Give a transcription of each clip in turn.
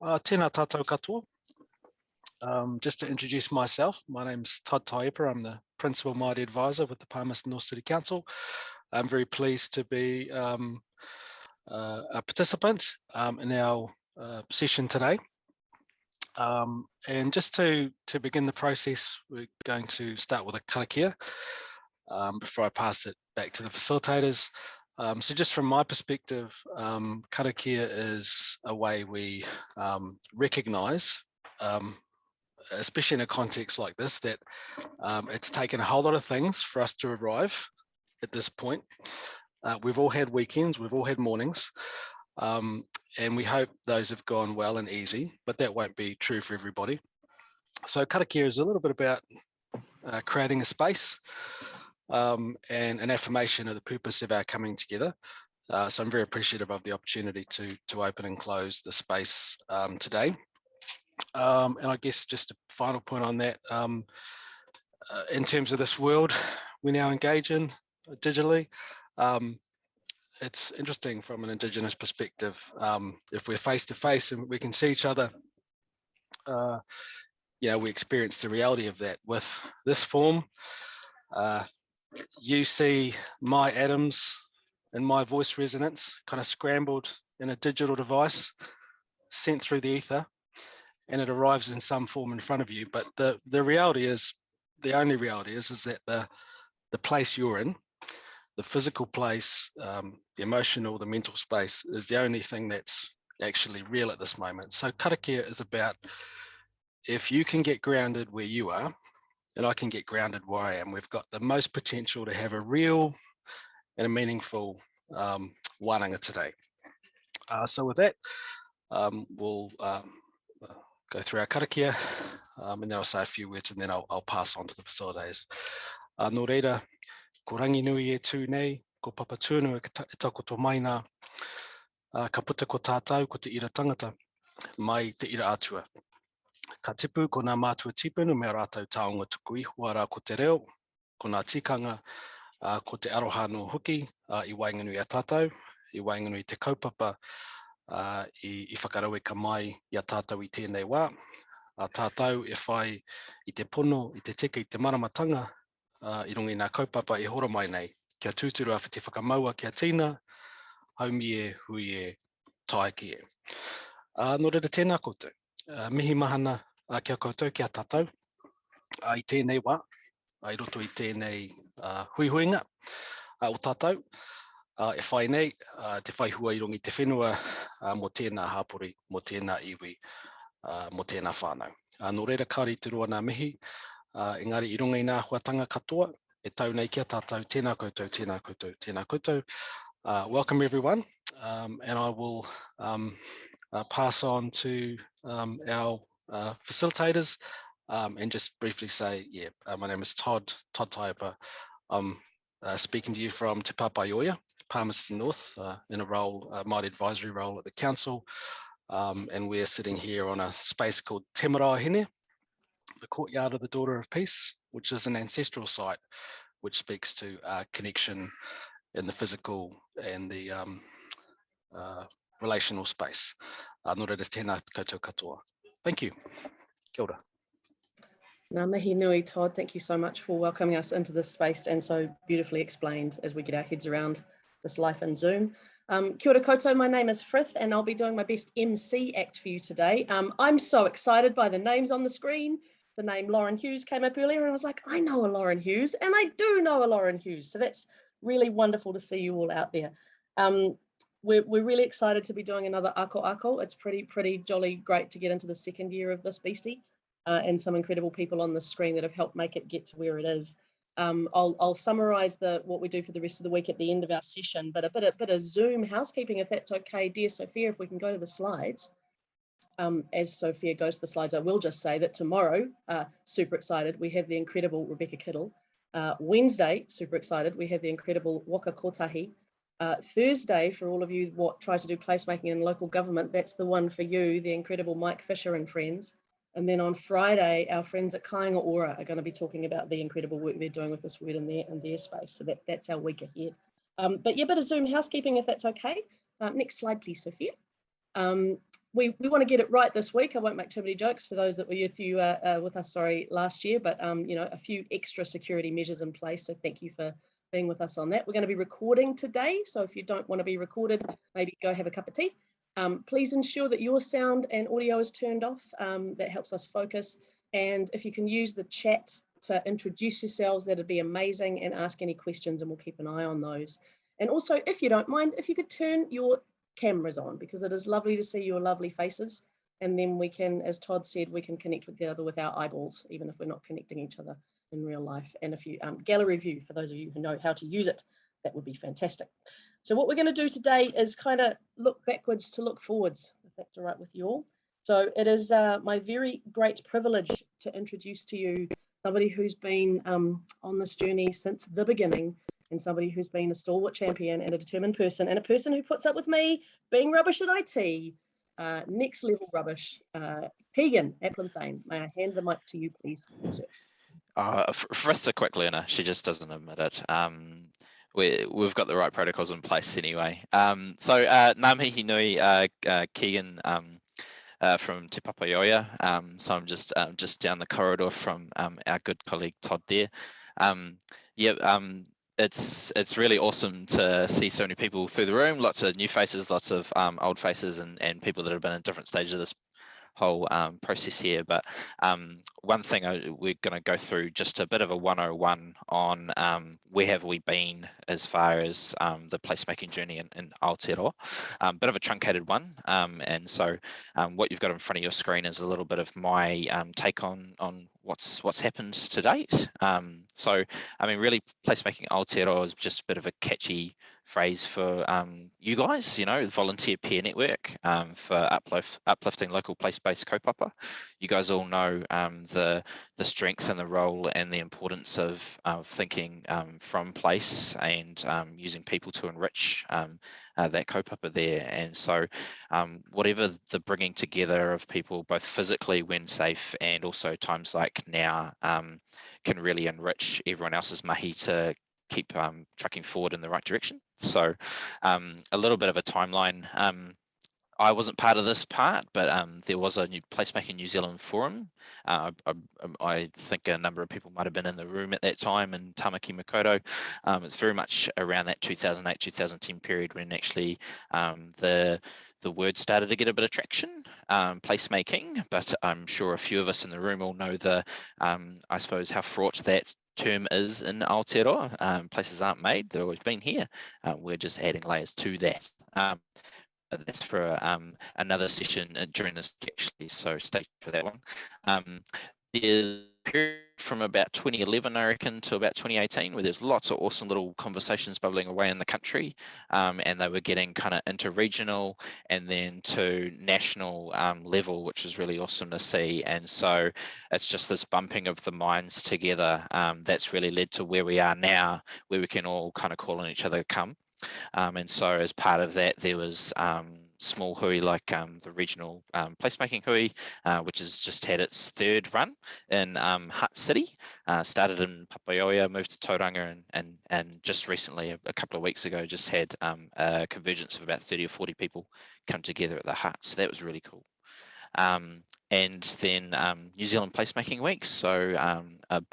Tēnā tātou katoa. Just to introduce myself, my name's Todd Taipa. I'm the Principal Māori Advisor with the Palmerston North City Council. I'm very pleased to be a participant in our session today. And just to begin the process, we're going to start with a karakia before I pass it back to the facilitators. So just from my perspective, karakia is a way we recognise, especially in a context like this, that it's taken a whole lot of things for us to arrive at this point. We've all had weekends, we've all had mornings, and we hope those have gone well and easy, but that won't be true for everybody. So karakia is a little bit about creating a space and an affirmation of the purpose of our coming together. So I'm very appreciative of the opportunity to open and close the space today. And I guess just a final point on that, in terms of this world we now engage in digitally, it's interesting from an Indigenous perspective. If we're face to face and we can see each other, we experience the reality of that. With this form, you see my atoms and my voice resonance kind of scrambled in a digital device, sent through the ether, and it arrives in some form in front of you. But the reality is, the only reality is that the place you're in, the physical place, the emotional, the mental space, is the only thing that's actually real at this moment. So karakia is about, if you can get grounded where you are, and I can get grounded where I am, we've got the most potential to have a real and a meaningful wānanga today. So with that, we'll go through our karakia, and then I'll say a few words, and then I'll pass on to the facilitators. Nō reira, ko rangi nui e tū nei, ko papa tūnu e takoto mai nā, ka puta ko tātou, ko te ira tangata, mai te ira atua. Ka tipu ko nā mātua tipunu me rātou taonga tuku ihua rā ko te reo, ko nā tikanga, ko te aroha no hoki, I wainganui a tātou, I wainganui te kaupapa, I whakarawe ka mai i a tātou I tēnei wā. A tātou e whai I te pono, I te tika, I te maramatanga, I rungi nā kaupapa I hora mai nei, kia tūturu a te whakamaua kia tīna, haumi e, hui e, taiki e. Nō reira tēnā koutou. Mihi mahana kia koutou, kia tātou, I tēnei wā, I roto I tēnei huihuinga o tātou, e whai nei, te whaihua I rungi te whenua mo tēnā hapori, mo tēnā iwi, mo tēnā whānau. Nō reira kāri te roa nā mihi, engari I runga I nā huatanga katoa, e tau nei kia tātou, tēnā koutou, tēnā koutou, tēnā koutou. Welcome everyone, and I will pass on to our facilitators and just briefly say, my name is Todd Taipa. I'm speaking to you from Te Papaioia, Palmerston North, in a role, Māori advisory role at the council, and we're sitting here on a space called Te Maraohine, the courtyard of the Daughter of Peace, which is an ancestral site which speaks to connection in the physical and the relational space. Nō reira tēnā koutou katoa. Thank you. Kia ora. Ngā mihi nui, Todd. Thank you so much for welcoming us into this space and so beautifully explained as we get our heads around this life in Zoom. Kia ora koutou, my name is Frith and I'll be doing my best MC act for you today. I'm so excited by the names on the screen. The name Lauren Hughes came up earlier and I was like, I know a Lauren Hughes, and I do know a Lauren Hughes. So that's really wonderful to see you all out there. We're really excited to be doing another ako. It's pretty jolly great to get into the second year of this beastie, and some incredible people on the screen that have helped make it get to where it is. I'll summarise what we do for the rest of the week at the end of our session, but a bit of Zoom housekeeping, if that's okay, dear Sophia, if we can go to the slides. As Sophia goes to the slides, I will just say that tomorrow, super excited, we have the incredible Rebecca Kittle. Wednesday, super excited, we have the incredible Waka Kotahi. Thursday, for all of you what try to do placemaking in local government, that's the one for you, the incredible Mike Fisher and friends. And then on Friday, our friends at Kāinga are going to be talking about the incredible work they're doing with this word in their space. So that's our week ahead. But yeah, bit of Zoom housekeeping, if that's okay. Next slide, please, Sophia. we want to get it right this week. I won't make too many jokes for those that were with us, last year, but a few extra security measures in place. So thank you for being with us on that. We're going to be recording today. So if you don't want to be recorded, maybe go have a cup of tea. Please ensure that your sound and audio is turned off. That helps us focus. And if you can use the chat to introduce yourselves, that'd be amazing, and ask any questions, and we'll keep an eye on those. And also, if you don't mind, if you could turn your cameras on, because it is lovely to see your lovely faces, and then we can, as Todd said, we can connect with the other with our eyeballs, even if we're not connecting each other in real life. And if you gallery view, for those of you who know how to use it, that would be fantastic. So what we're going to do today is kind of look backwards to look forwards, if that's all right with you all. So it is my very great privilege to introduce to you somebody who's been on this journey since the beginning, and somebody who's been a stalwart champion and a determined person, and a person who puts up with me being rubbish at IT, next level rubbish. Keegan, Aplin-Thane, may I hand the mic to you, please, sir? Frith's a quick learner. She just doesn't admit it. We've got the right protocols in place anyway. So ngā mihi nui, Keegan from Te Papaioia. So I'm just down the corridor from our good colleague Todd there. It's really awesome to see so many people through the room, lots of new faces, lots of old faces, and people that have been in different stages of this whole process here. But one thing we're going to go through just a bit of a 101 on where have we been as far as the placemaking journey in Aotearoa, bit of a truncated one, and so what you've got in front of your screen is a little bit of my take on what's happened to date. So I mean, really, Placemaking Aotearoa is just a bit of a catchy phrase for you guys, the volunteer peer network for uplifting local place-based kaupapa. You guys all know the strength and the role and the importance of thinking from place and using people to enrich that kaupapa there. And so whatever the bringing together of people, both physically when safe and also times like now, can really enrich everyone else's mahi to keep trucking forward in the right direction. So a little bit of a timeline. I wasn't part of this part, but there was a new Placemaking New Zealand forum. I think a number of people might have been in the room at that time in Tamaki Makaurau. It's very much around that 2008-2010 period when actually the word started to get a bit of traction, placemaking, but I'm sure a few of us in the room all know I suppose how fraught that term is in Aotearoa. Places aren't made, they've always been here. We're just adding layers to that. That's for another session during this actually, so stay tuned for that one. There's a period from about 2011, I reckon, to about 2018, where there's lots of awesome little conversations bubbling away in the country, and they were getting kind of interregional and then to national level, which is really awesome to see. And so it's just this bumping of the minds together that's really led to where we are now, where we can all kind of call on each other to come. And so as part of that, there was small hui like the regional placemaking hui, which has just had its third run in Hutt City, started in Papaioia, moved to Tauranga, and just recently, a couple of weeks ago, just had a convergence of about 30 or 40 people come together at the Hutt. So that was really cool. And then New Zealand Placemaking Week, so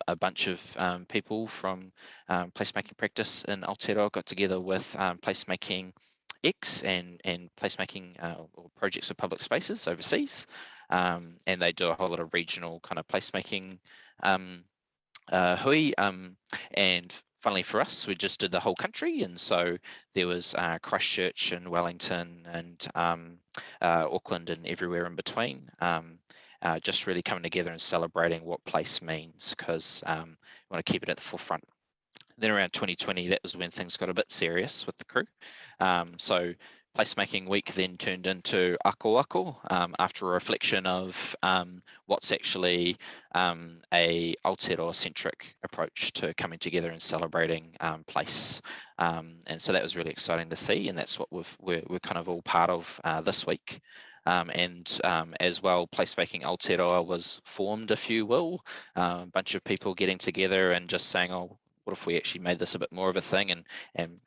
a bunch of people from placemaking practice in Aotearoa got together with Placemaking X and placemaking or projects of public spaces overseas, and they do a whole lot of regional kind of placemaking hui, and funnily for us, we just did the whole country, and so there was Christchurch and Wellington and Auckland and everywhere in between, just really coming together and celebrating what place means, because we want to keep it at the forefront. Then around 2020, that was when things got a bit serious with the crew. So Placemaking Week then turned into Ako Ako after a reflection of what's actually a Aotearoa-centric approach to coming together and celebrating place. And so that was really exciting to see, and that's what we're kind of all part of this week. And as well, Placemaking Aotearoa was formed, if you will, a bunch of people getting together and just saying, oh, what if we actually made this a bit more of a thing and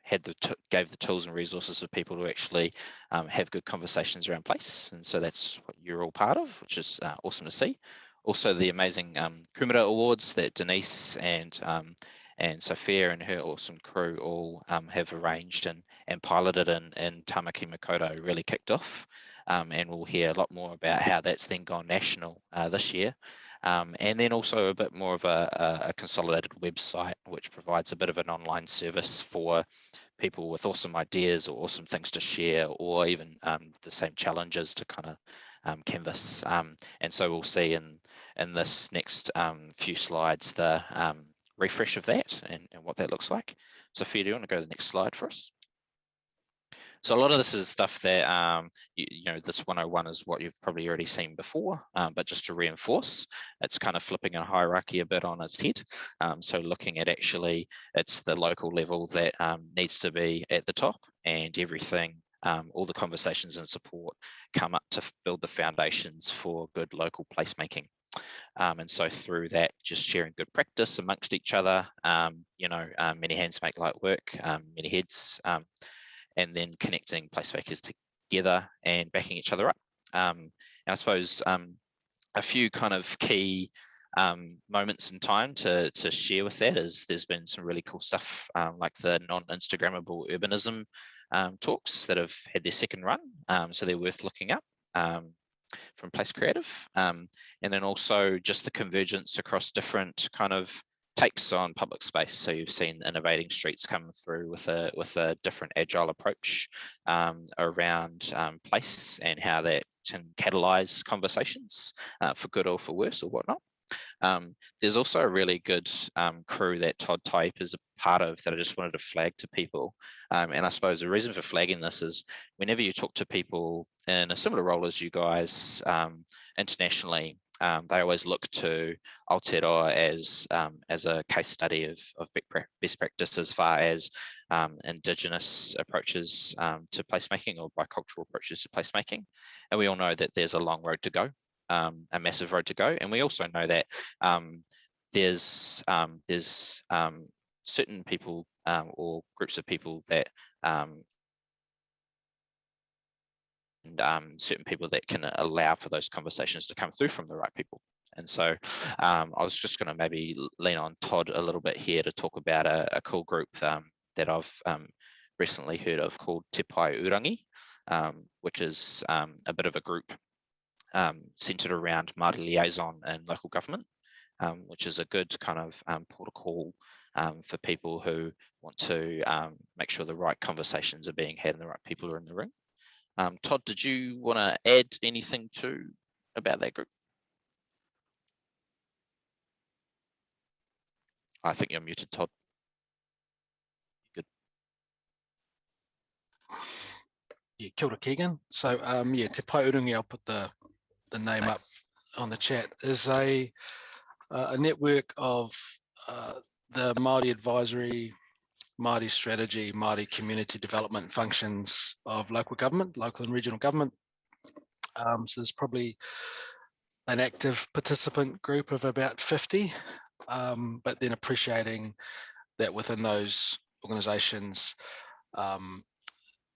gave the tools and resources for people to actually have good conversations around place? And so that's what you're all part of, which is awesome to see. Also, the amazing kōrero awards that Denise and Sophia and her awesome crew all have arranged and piloted in Tāmaki Makaurau really kicked off. And we'll hear a lot more about how that's then gone national this year. And then also a bit more of a consolidated website, which provides a bit of an online service for people with awesome ideas or awesome things to share, or even the same challenges to kind of canvas. And so we'll see in this next few slides the refresh of that and what that looks like. Sophia, do you want to go to the next slide for us? So a lot of this is stuff that, you know, this 101 is what you've probably already seen before, but just to reinforce, it's kind of flipping a hierarchy a bit on its head. So looking at actually, it's the local level that needs to be at the top, and everything, all the conversations and support come up to build the foundations for good local placemaking. And so through that, just sharing good practice amongst each other, you know, many hands make light work, many heads, and then connecting placemakers together and backing each other up. And I suppose a few kind of key moments in time to share with that is there's been some really cool stuff like the non-Instagrammable urbanism talks that have had their second run. So they're worth looking up from Place Creative. And then also just the convergence across different kind of takes on public space. So you've seen Innovating Streets come through with a different agile approach around place and how that can catalyse conversations for good or for worse or whatnot. There's also a really good crew that Todd Type is a part of that I just wanted to flag to people. And I suppose the reason for flagging this is whenever you talk to people in a similar role as you guys internationally, they always look to Aotearoa as a case study of best practice as far as Indigenous approaches to placemaking or bicultural approaches to placemaking. And we all know that there's a long road to go, a massive road to go. And we also know that there's certain people or groups of people that and certain people that can allow for those conversations to come through from the right people. And so I was just going to maybe lean on Todd a little bit here to talk about a cool group that I've recently heard of called Te Pai Urangi, which is a bit of a group centered around Māori liaison and local government, which is a good kind of protocol for people who want to make sure the right conversations are being had and the right people are in the room. Todd, did you want to add anything about that group? I think you're muted, Todd. Good. Yeah, kia ora, Keegan. So yeah, Te Pai Urangi, I'll put the name up on the chat, is a network of the Māori advisory, Māori strategy, Māori community development functions of local government, local and regional government. So there's probably an active participant group of about 50, but then appreciating that within those organisations,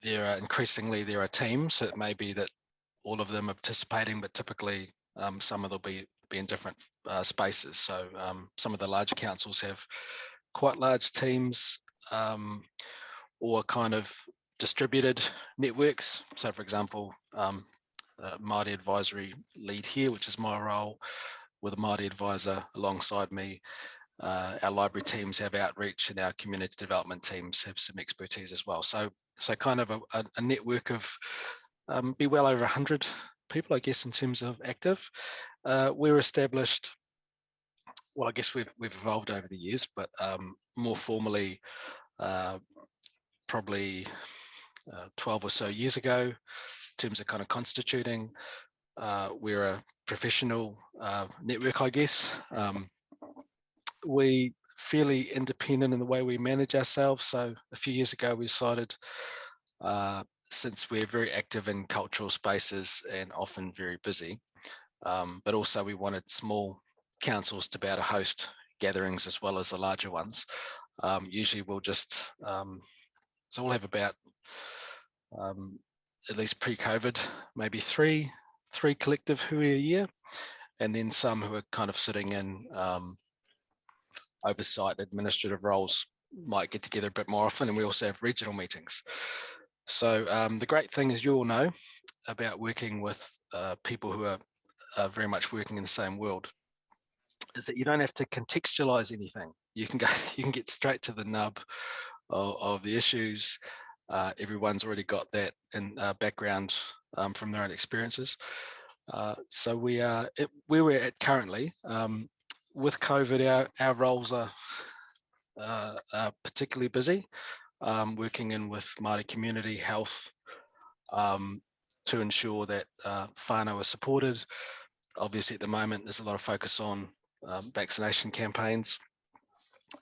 there are teams. So it may be that all of them are participating, but typically some of them will be in different spaces. So some of the large councils have quite large teams or kind of distributed networks. So for example, Māori advisory lead here, which is my role, with a Māori advisor alongside me. Our library teams have outreach, and our community development teams have some expertise as well. So kind of a network of be well over 100 people, I guess, in terms of active. We're established, well, I guess we've evolved over the years, but more formally, probably 12 or so years ago, in terms of kind of constituting. We're a professional network, I guess. We fairly independent in the way we manage ourselves. So a few years ago, we decided, since we're very active in cultural spaces and often very busy, but also we wanted small councils to be able to host gatherings as well as the larger ones. Usually we'll just, so we'll have about, at least pre-COVID, maybe three collective hui a year, and then some who are kind of sitting in oversight administrative roles might get together a bit more often, and we also have regional meetings. So the great thing, as you all know, about working with people who are very much working in the same world, is that you don't have to contextualize anything. You can get straight to the nub of the issues. Everyone's already got that in background from their own experiences. So where we're at currently, with COVID, our roles are particularly busy, working in with Māori community health to ensure that whānau are supported. Obviously, at the moment, there's a lot of focus on vaccination campaigns.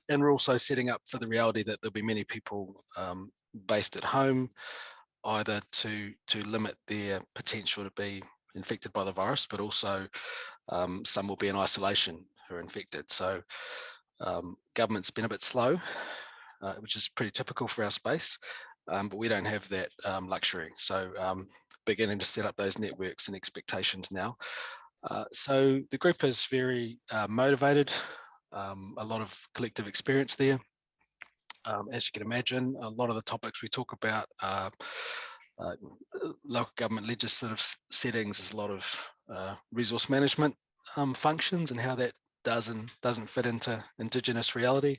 And we're also setting up for the reality that there'll be many people based at home, either to limit their potential to be infected by the virus, but also some will be in isolation who are infected. So government's been a bit slow, which is pretty typical for our space, but we don't have that luxury. So beginning to set up those networks and expectations now. So the group is very motivated, a lot of collective experience there. As you can imagine, a lot of the topics we talk about are local government legislative settings. There's a lot of resource management functions and how that doesn't fit into Indigenous reality.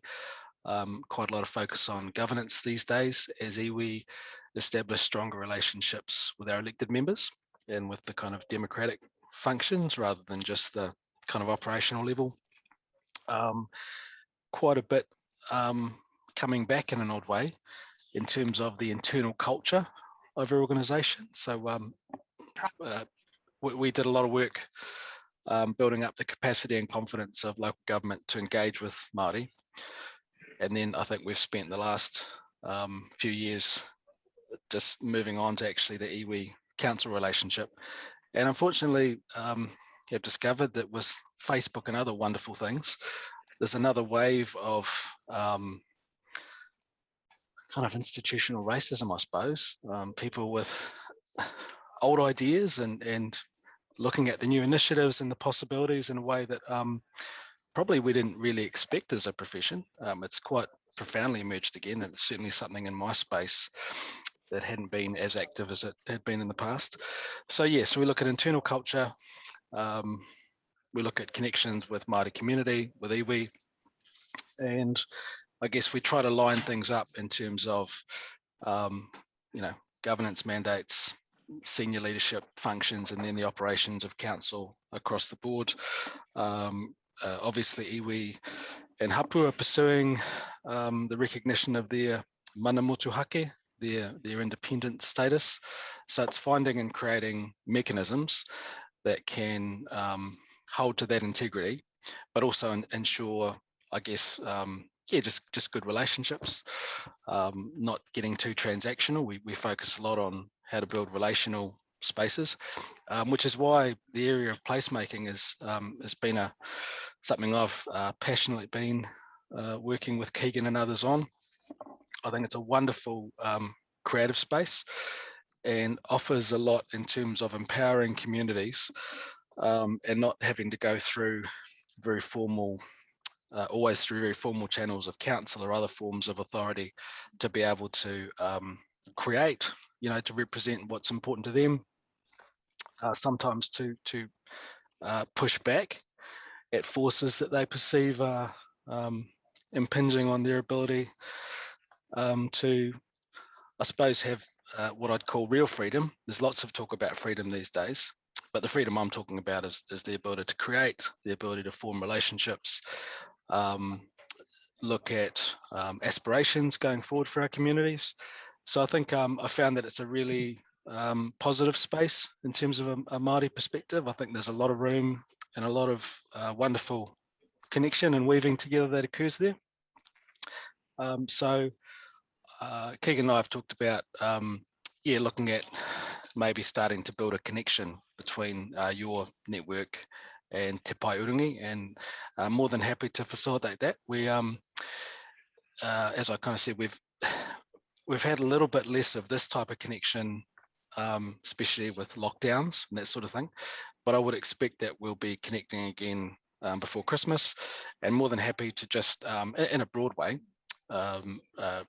Quite a lot of focus on governance these days as iwi establish stronger relationships with our elected members and with the kind of democratic functions rather than just the kind of operational level. Quite a bit coming back in an odd way in terms of the internal culture of our organisation. So we did a lot of work building up the capacity and confidence of local government to engage with Māori. And then I think we've spent the last few years just moving on to actually the iwi council relationship. And unfortunately, have discovered that with Facebook and other wonderful things, there's another wave of kind of institutional racism, I suppose. People with old ideas and looking at the new initiatives and the possibilities in a way that probably we didn't really expect as a profession. It's quite profoundly emerged again, and it's certainly something in my space that hadn't been as active as it had been in the past. So yes, we look at internal culture, we look at connections with Māori community, with iwi, and I guess we try to line things up in terms of, governance mandates, senior leadership functions, and then the operations of council across the board. Obviously, iwi and hapu are pursuing the recognition of their mana motuhake, their independent status. So it's finding and creating mechanisms that can hold to that integrity, but also ensure, I guess, just good relationships, not getting too transactional. We focus a lot on how to build relational spaces, which is why the area of placemaking has been something I've passionately been working with Keegan and others on. I think it's a wonderful creative space and offers a lot in terms of empowering communities and not having to go through very formal, always through very formal channels of council or other forms of authority to be able to create, to represent what's important to them, sometimes to push back at forces that they perceive are impinging on their ability to, I suppose, have what I'd call real freedom. There's lots of talk about freedom these days, but the freedom I'm talking about is the ability to create, the ability to form relationships, look at aspirations going forward for our communities. So I think I found that it's a really positive space in terms of a Māori perspective. I think there's a lot of room and a lot of wonderful connection and weaving together that occurs there. So Keegan and I have talked about, looking at maybe starting to build a connection between your network and Te Pai Urungi, and I'm more than happy to facilitate that. We as I kind of said, we've had a little bit less of this type of connection, especially with lockdowns and that sort of thing. But I would expect that we'll be connecting again before Christmas, and more than happy to just, in a broad way,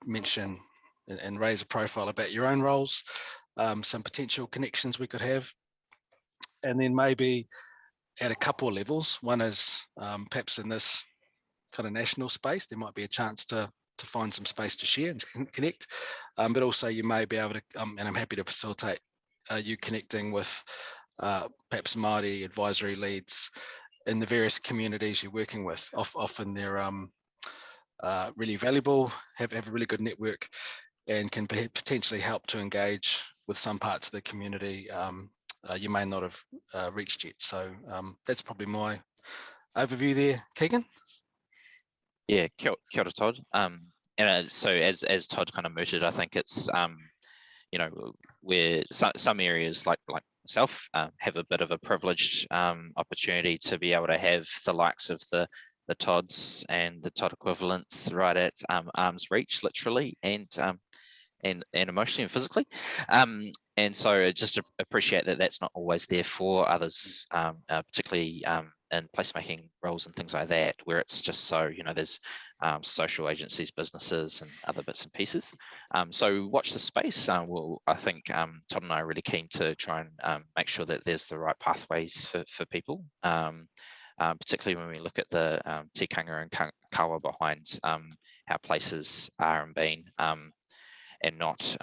mention and raise a profile about your own roles, some potential connections we could have, and then maybe at a couple of levels. One is perhaps in this kind of national space, there might be a chance to find some space to share and connect, but also you may be able to, and I'm happy to facilitate you connecting with perhaps Māori advisory leads in the various communities you're working with. Often they're really valuable, have a really good network, and can potentially help to engage with some parts of the community you may not have reached yet. So that's probably my overview there, Keegan. Yeah, kia ora, Todd. And so as Todd kind of mooted, I think it's you know, where some areas like myself have a bit of a privileged opportunity to be able to have the likes of the Todds and the Todd equivalents right at arm's reach, literally, and emotionally and physically. And so I just appreciate that that's not always there for others, particularly in placemaking roles and things like that, where it's just so, you know, there's social agencies, businesses, and other bits and pieces. So watch the space. Well, I think Todd and I are really keen to try and make sure that there's the right pathways for people, particularly when we look at the tikanga and kawa behind how places are and been, and not,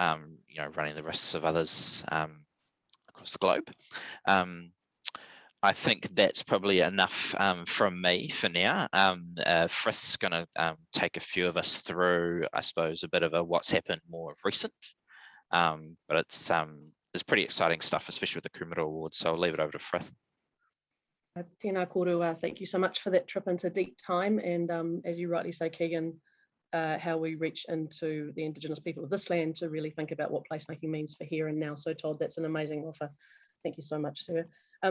you know, running the risks of others across the globe. I think that's probably enough from me for now. Frith's going to take a few of us through, I suppose, a bit of a what's happened more of recent. But it's pretty exciting stuff, especially with the kōrero Awards. So I'll leave it over to Frith. Tēnā kōrero, thank you so much for that trip into deep time. And as you rightly say, Keegan, how we reach into the Indigenous people of this land to really think about what placemaking means for here and now. So Todd, that's an amazing offer. Thank you so much, sir.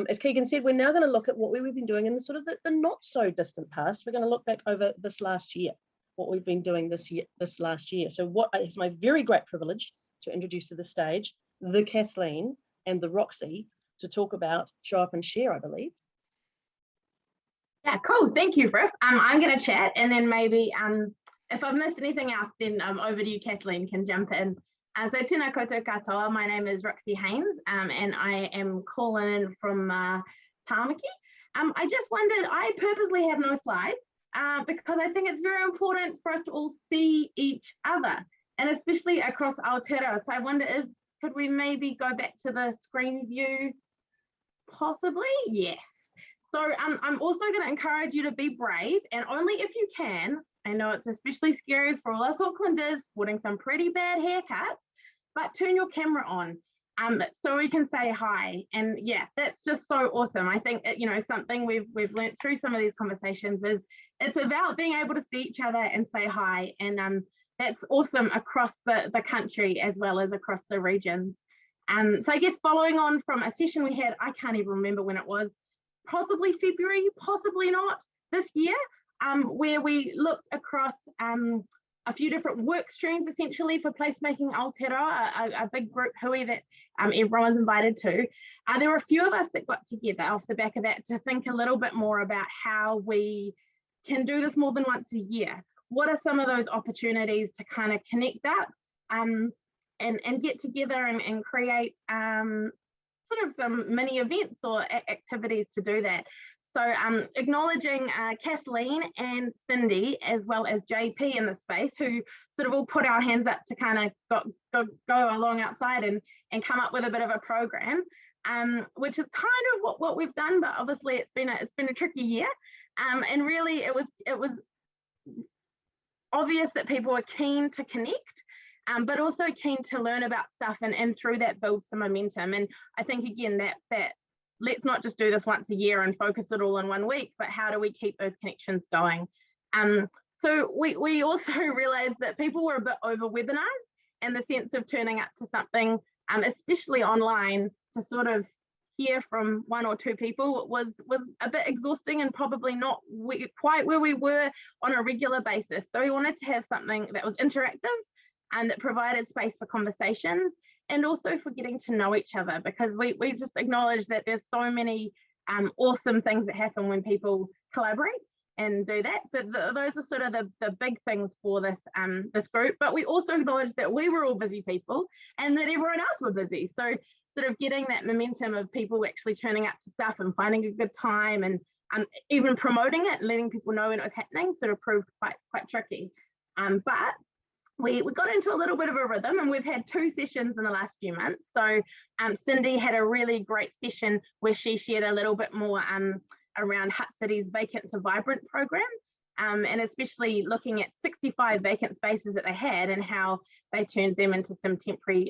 As Keegan said, we're now going to look at what we've been doing in the sort of the not so distant past. We're going to look back over this last year, what we've been doing this last year. So what is my very great privilege to introduce to the stage the Kathleen and the Roxy to talk about Show Up and Share, I believe. Yeah, cool. Thank you, Frith. I'm going to chat, and then maybe if I've missed anything else, then over to you, Kathleen, can jump in. So tēnā koutou katoa, my name is Roxy Haines, and I am calling in from Tāmaki. I just wondered, I purposely have no slides because I think it's very important for us to all see each other, and especially across Aotearoa. So I wonder, could we maybe go back to the screen view? Possibly, yes. So I'm also going to encourage you to be brave, and only if you can. I know it's especially scary for all us Aucklanders sporting some pretty bad haircuts, but turn your camera on so we can say hi. And yeah, that's just so awesome. I think, you know, something we've learned through some of these conversations is it's about being able to see each other and say hi. And that's awesome across the country as well as across the regions. So I guess following on from a session we had, I can't even remember when it was, possibly February, possibly not, this year, where we looked across a few different work streams essentially for Placemaking Aotearoa, a big group hui that everyone was invited to. There were a few of us that got together off the back of that to think a little bit more about how we can do this more than once a year. What are some of those opportunities to kind of connect up and get together and create sort of some mini events or activities to do that. So acknowledging Kathleen and Cindy, as well as JP in the space, who sort of all put our hands up to kind of go along outside and come up with a bit of a program, which is kind of what we've done, but obviously it's been a tricky year. And really it was obvious that people were keen to connect, but also keen to learn about stuff and through that build some momentum. And I think again that let's not just do this once a year and focus it all in 1 week, but how do we keep those connections going? So we also realized that people were a bit over webinars and the sense of turning up to something, especially online, to sort of hear from one or two people was a bit exhausting and probably not quite where we were on a regular basis. So we wanted to have something that was interactive and that provided space for conversations and also for getting to know each other, because we just acknowledge that there's so many awesome things that happen when people collaborate and do that. So those are sort of the big things for this this group. But we also acknowledge that we were all busy people and that everyone else were busy. So sort of getting that momentum of people actually turning up to stuff and finding a good time and even promoting it and letting people know when it was happening sort of proved quite tricky. But we got into a little bit of a rhythm, and we've had 2 sessions in the last few months. So Cindy had a really great session where she shared a little bit more around Hut City's Vacant to Vibrant program, and especially looking at 65 vacant spaces that they had and how they turned them into some temporary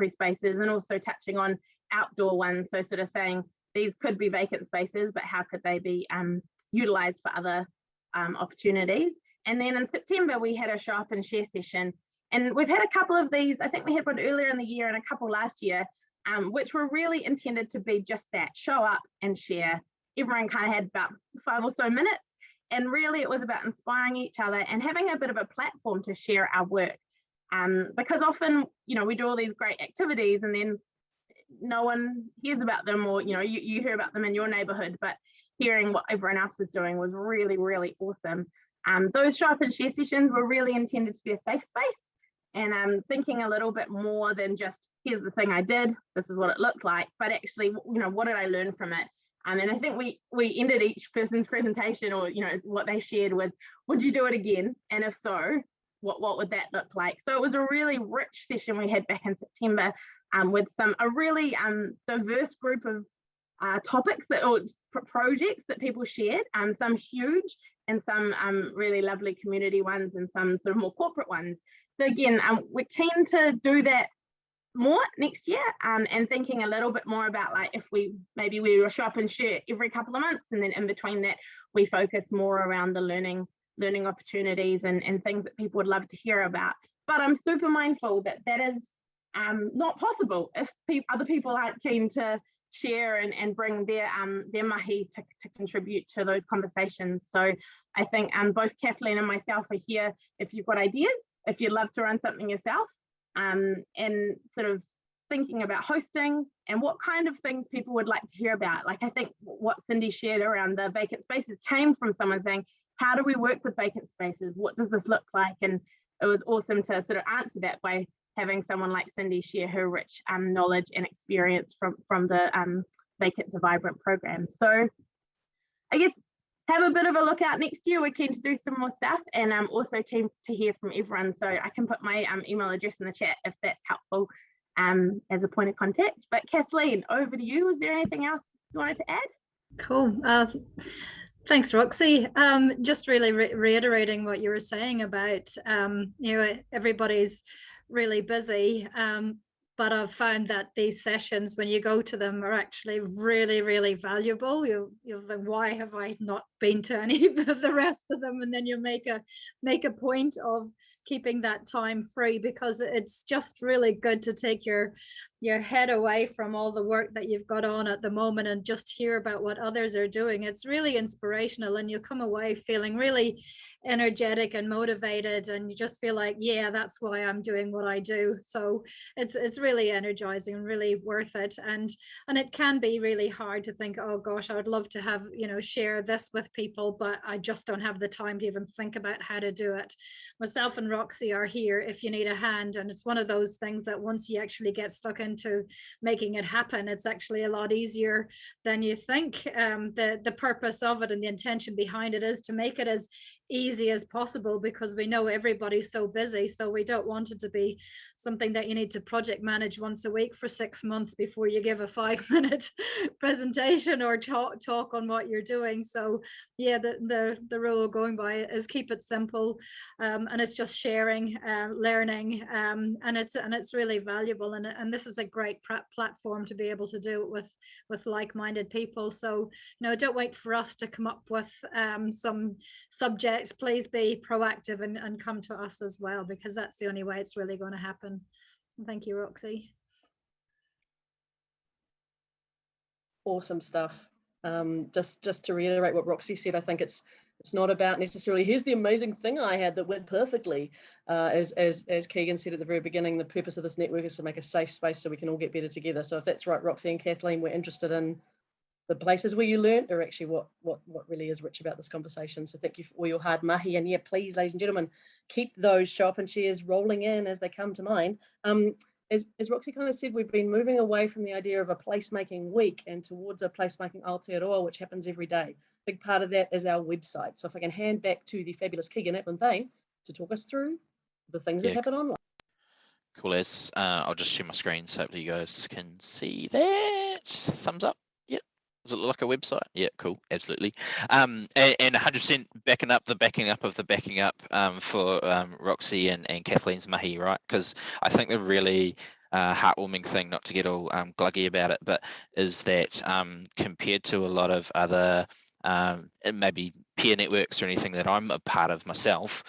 spaces, and also touching on outdoor ones. So sort of saying these could be vacant spaces, but how could they be utilised for other opportunities? And then in September, we had a show up and share session. And we've had a couple of these. I think we had one earlier in the year and a couple last year, which were really intended to be just that, show up and share. Everyone kind of had about 5 or so minutes. And really it was about inspiring each other and having a bit of a platform to share our work. Because often, we do all these great activities and then no one hears about them, or, you hear about them in your neighborhood, but hearing what everyone else was doing was really, really awesome. Those show up and share sessions were really intended to be a safe space, and thinking a little bit more than just, here's the thing I did, this is what it looked like, but actually, what did I learn from it? And I think we ended each person's presentation, or what they shared with, would you do it again? And if so, what would that look like? So it was a really rich session we had back in September, with a really diverse group of topics or projects that people shared, some huge and some really lovely community ones and some sort of more corporate ones. So again, we're keen to do that more next year, and thinking a little bit more about, like, if we will show up and share every couple of months, and then in between that we focus more around the learning opportunities and things that people would love to hear about. But I'm super mindful that is not possible if other people aren't keen to share and bring their mahi to contribute to those conversations. So I think both Kathleen and myself are here if you've got ideas, if you'd love to run something yourself, and sort of thinking about hosting and what kind of things people would like to hear about. Like, I think what Cindy shared around the vacant spaces came from someone saying, how do we work with vacant spaces? What does this look like? And it was awesome to sort of answer that by having someone like Cindy share her rich knowledge and experience from the Vacant to Vibrant program. So I guess have a bit of a look out next year. We're keen to do some more stuff, and I'm also keen to hear from everyone. So I can put my email address in the chat if that's helpful as a point of contact. But Kathleen, over to you. Was there anything else you wanted to add? Cool. Thanks, Roxy. Just really reiterating what you were saying about, everybody's really busy, but I've found that these sessions, when you go to them, are actually really, really valuable. You'll think, why have I not been to any of the rest of them? And then you make a point of keeping that time free, because it's just really good to take your head away from all the work that you've got on at the moment and just hear about what others are doing. It's really inspirational, and you'll come away feeling really energetic and motivated, and you just feel like, yeah, that's why I'm doing what I do. So it's really energizing and really worth it. And it can be really hard to think, oh gosh, I would love to have, share this with people, but I just don't have the time to even think about how to do it. Myself and Roxy are here if you need a hand, and it's one of those things that once you actually get stuck into making it happen, it's actually a lot easier than you think. The purpose of it and the intention behind it is to make it as easy as possible, because we know everybody's so busy, so we don't want it to be something that you need to project manage once a week for 6 months before you give a 5-minute presentation or talk on what you're doing. So yeah, the rule going by is keep it simple, and it's just sharing, learning, and it's really valuable, and this is a great platform to be able to do it with like-minded people. So don't wait for us to come up with some subjects. Please be proactive and come to us as well, because that's the only way it's really going to happen. Thank you, Roxy. Awesome stuff. Just to reiterate what Roxy said, I think it's not about necessarily, here's the amazing thing I had that went perfectly. As Keegan said at the very beginning, the purpose of this network is to make a safe space so we can all get better together. So if that's right, Roxy and Kathleen, we're interested in the places where you learned are actually what really is rich about this conversation. So thank you for all your hard mahi. And yeah, please, ladies and gentlemen, keep those show up and shares rolling in as they come to mind. As Roxy kind of said, we've been moving away from the idea of a placemaking week and towards a placemaking Aotearoa, which happens every day. Big part of that is our website. So if I can hand back to the fabulous Keegan Aplin-Thane to talk us through the things that happen online. Cool as. I'll just share my screen so hopefully you guys can see that. Thumbs up. Yep. Does it look like a website? Yeah, cool, absolutely. And 100% backing up of the backing up for Roxy and Kathleen's mahi, right? Because I think the really heartwarming thing, not to get all gluggy about it, but is that compared to a lot of other maybe peer networks or anything that I'm a part of myself,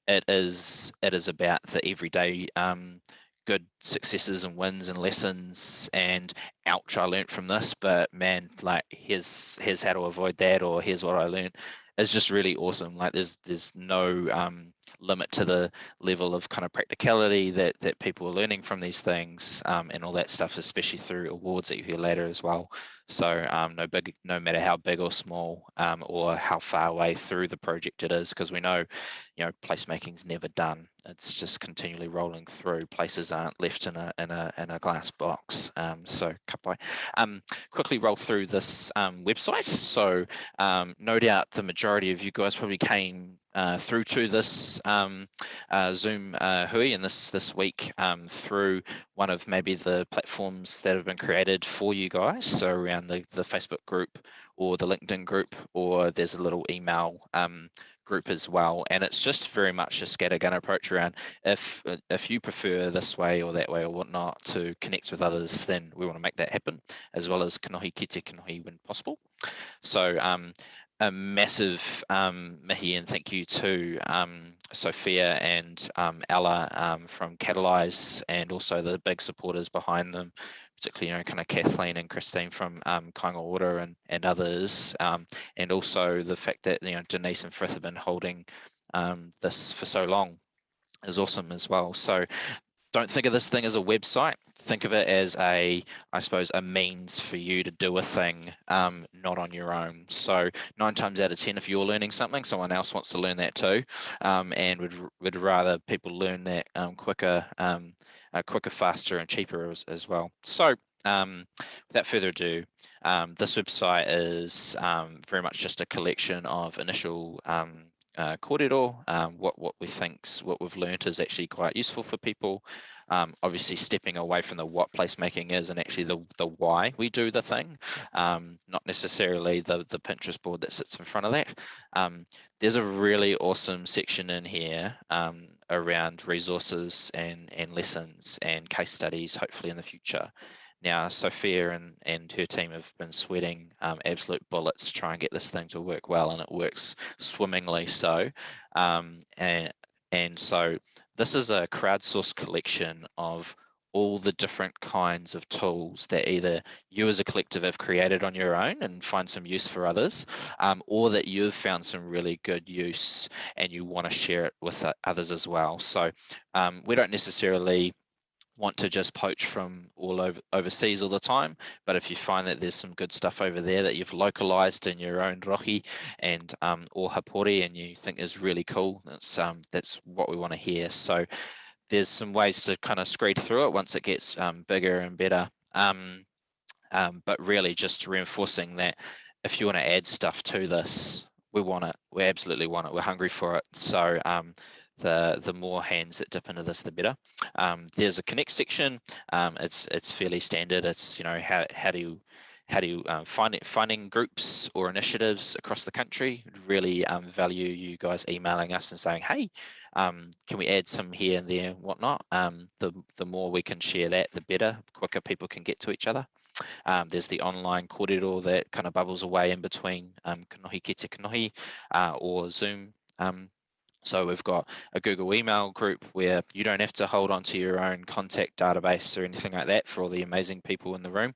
it is about the everyday good successes and wins and lessons and ouch, I learned from this, but man, like here's how to avoid that, or here's what I learned. It's just really awesome. Like there's no limit to the level of kind of practicality that people are learning from these things, and all that stuff, especially through awards that you hear later as well. So no matter how big or small or how far away through the project it is, because we know, placemaking's never done. It's just continually rolling through. Places aren't left in a glass box. So quickly roll through this website. So no doubt the majority of you guys probably came through to this Zoom hui and this week through one of maybe the platforms that have been created for you guys. So around the Facebook group or the LinkedIn group, or there's a little email group as well. And it's just very much a scattergun approach around if you prefer this way or that way or whatnot to connect with others, then we want to make that happen, as well as kanohi kite kanohi when possible. So a massive mihi and thank you to Sophia and Ella from Catalyse, and also the big supporters behind them, particularly kind of Kathleen and Christine from Kāinga and others, and also the fact that Denise and Frith have been holding this for so long is awesome as well. So don't think of this thing as a website. Think of it as I suppose, a means for you to do a thing, not on your own. So 9 times out of 10, if you're learning something, someone else wants to learn that too, and would rather people learn that quicker, faster, and cheaper as well. So without further ado, this website is very much just a collection of initial kōrero, what we've learned is actually quite useful for people. Obviously stepping away from the what placemaking is and actually the why we do the thing, not necessarily the Pinterest board that sits in front of that. There's a really awesome section in here around resources and lessons and case studies, hopefully in the future. Now, Sophia and her team have been sweating absolute bullets to try and get this thing to work well, and it works swimmingly so. And so this is a crowdsourced collection of all the different kinds of tools that either you as a collective have created on your own and find some use for others, or that you've found some really good use and you want to share it with others as well. So we don't necessarily want to just poach from all overseas all the time, but if you find that there's some good stuff over there that you've localized in your own rohi and or hapori and you think is really cool, that's what we want to hear. So there's some ways to kind of screed through it once it gets bigger and better, but really just reinforcing that if you want to add stuff to this, we want it, we absolutely want it, we're hungry for it. So the more hands that dip into this, the better. There's a connect section. It's fairly standard. It's how do you finding groups or initiatives across the country. Really value you guys emailing us and saying, hey, can we add some here and there and whatnot. The more we can share that, the better. The quicker people can get to each other. There's the online kōrero that kind of bubbles away in between kanohi kite kanohi or Zoom So we've got a Google email group where you don't have to hold on to your own contact database or anything like that for all the amazing people in the room.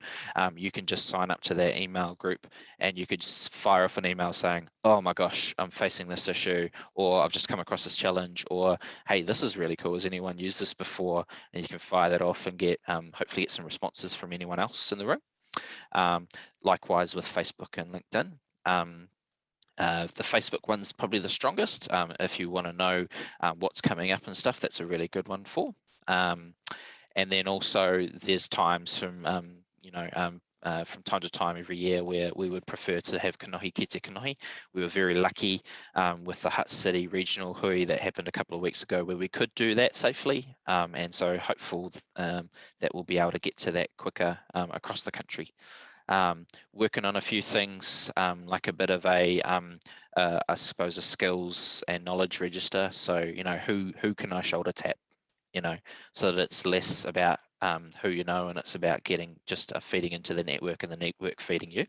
You can just sign up to that email group and you could just fire off an email saying, oh my gosh, I'm facing this issue, or I've just come across this challenge, or hey, this is really cool. Has anyone used this before? And you can fire that off and get hopefully get some responses from anyone else in the room. Likewise with Facebook and LinkedIn. The Facebook one's probably the strongest. If you want to know what's coming up and stuff, that's a really good one for. And then also there's times from, from time to time every year where we would prefer to have kanohi ki te kanohi. We were very lucky with the Hutt City regional hui that happened a couple of weeks ago where we could do that safely. And so hopeful that we'll be able to get to that quicker across the country. Working on a few things like a bit of a, I suppose, a skills and knowledge register. So, who can I shoulder tap, so that it's less about who you know and it's about getting just feeding into the network and the network feeding you.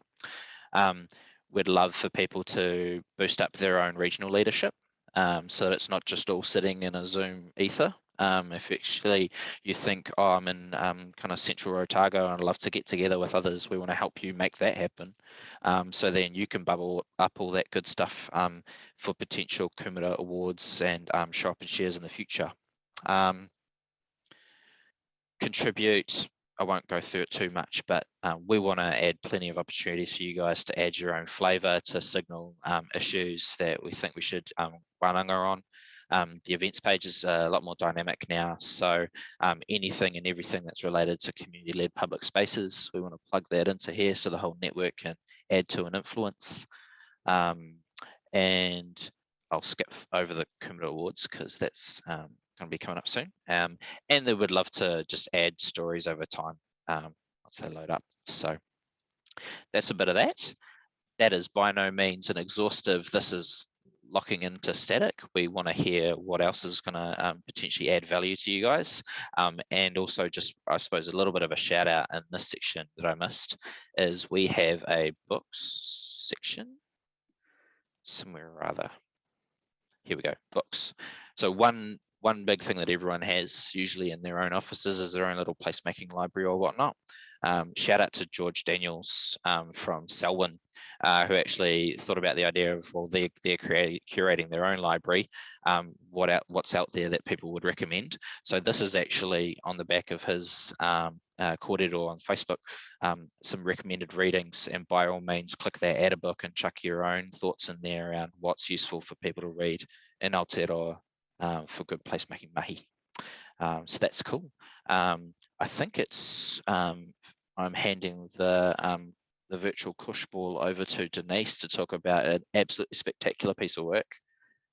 We'd love for people to boost up their own regional leadership so that it's not just all sitting in a Zoom ether. If actually you think, oh, I'm in kind of central Otago and I'd love to get together with others, we want to help you make that happen. So then you can bubble up all that good stuff for potential Kumara awards and show up in shares in the future. Contribute, I won't go through it too much, but we want to add plenty of opportunities for you guys to add your own flavour to signal issues that we think we should wānanga on. The events page is a lot more dynamic now, so anything and everything that's related to community-led public spaces, we want to plug that into here so the whole network can add to an influence. And I'll skip over the Kumara Awards because that's going to be coming up soon. And they would love to just add stories over time once they load up. So that's a bit of that. That is by no means an exhaustive, this is locking into static. We want to hear what else is going to potentially add value to you guys. And also just, I suppose, a little bit of a shout out in this section that I missed is we have a books section somewhere or other. Here we go, books. So one big thing that everyone has usually in their own offices is their own little placemaking library or whatnot. Shout out to George Daniels from Selwyn, who actually thought about the idea of, well, they're curating their own library, what's out there that people would recommend. So this is actually on the back of his kōrero on Facebook, some recommended readings, and by all means click that add a book and chuck your own thoughts in there around what's useful for people to read in Aotearoa for good placemaking mahi. So that's cool. I think it's I'm handing the virtual cush ball over to Denise to talk about an absolutely spectacular piece of work